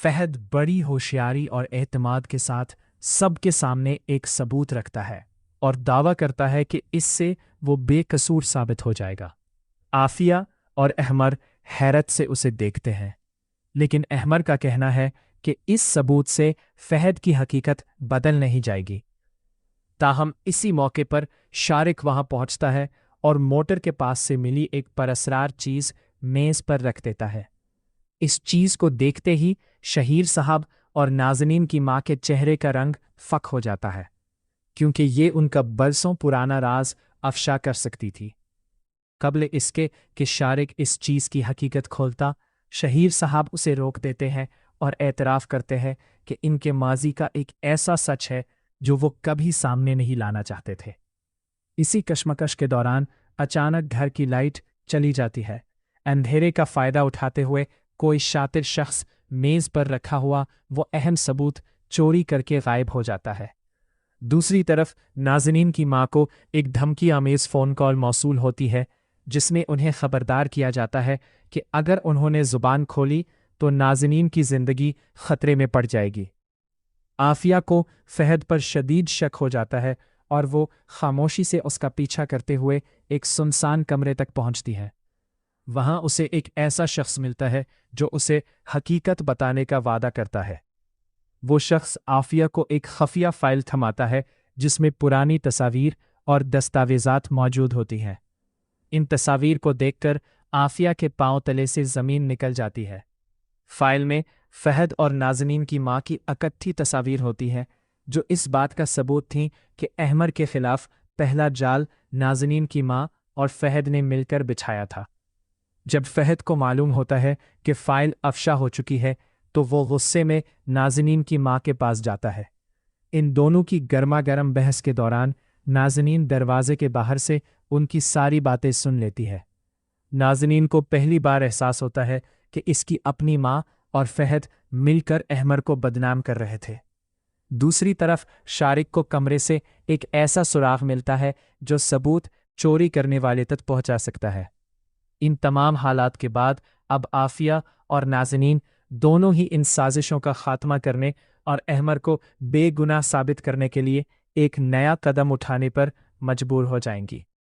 फहद बड़ी होशियारी और एतमाद के साथ सबके सामने एक सबूत रखता है और दावा करता है कि इससे वो बेकसूर साबित हो जाएगा। आफिया और अहमर हैरत से उसे देखते हैं, लेकिन अहमर का कहना है कि इस सबूत से फहद की हकीकत बदल नहीं जाएगी। ताहम इसी मौके पर शारिक वहां पहुंचता है और मोटर के पास से मिली एक परअसरार चीज मेज पर रख देता है। इस चीज को देखते ही शहीर साहब और नाज़नीन की मां के चेहरे का रंग फक हो जाता है, क्योंकि ये उनका बरसों पुराना राज अफशा कर सकती थी। कबल इसके कि शारिक इस चीज की हकीकत खोलता, शहीर साहब उसे रोक देते हैं और एतराफ़ करते हैं कि इनके माजी का एक ऐसा सच है जो वो कभी सामने नहीं लाना चाहते थे। इसी कश्मकश के दौरान अचानक घर की लाइट चली जाती है। अंधेरे का फायदा उठाते हुए कोई शातिर शख्स मेज पर रखा हुआ वो अहम सबूत चोरी करके गायब हो जाता है। दूसरी तरफ नाज़नीन की मां को एक धमकी आमेज फ़ोन कॉल मौसूल होती है, जिसमें उन्हें खबरदार किया जाता है कि अगर उन्होंने ज़ुबान खोली तो नाज़नीन की जिंदगी खतरे में पड़ जाएगी। आफिया को फहद पर शदीद शक हो जाता है और वो खामोशी से उसका पीछा करते हुए एक सुनसान कमरे तक पहुंचती है। वहां उसे एक ऐसा शख्स मिलता है जो उसे हकीकत बताने का वादा करता है। वो शख्स आफिया को एक खफिया फाइल थमाता है जिसमें पुरानी तस्वीर और दस्तावेजात मौजूद होती हैं। इन तस्वीर को देखकर आफिया के पांव तले से जमीन निकल जाती है। फाइल में फहद और नाज़नीन की मां की इकट्ठी तस्वीर होती हैं, जो इस बात का सबूत थी कि अहमर के खिलाफ पहला जाल नाज़नीन की मां और फहद ने मिलकर बिछाया था। जब फहद को मालूम होता है कि फाइल अफशा हो चुकी है, तो वो गुस्से में नाज़नीन की मां के पास जाता है। इन दोनों की गर्मा गर्म बहस के दौरान नाज़नीन दरवाजे के बाहर से उनकी सारी बातें सुन लेती है। नाज़नीन को पहली बार एहसास होता है कि इसकी अपनी मां और फहद मिलकर अहमर को बदनाम कर रहे थे। दूसरी तरफ शारिक को कमरे से एक ऐसा सुराग मिलता है जो सबूत चोरी करने वाले तक पहुंचा सकता है। इन तमाम हालात के बाद अब आफिया और नाज़नीन दोनों ही इन साजिशों का खात्मा करने और अहमर को बेगुनाह साबित करने के लिए एक नया कदम उठाने पर मजबूर हो जाएंगी।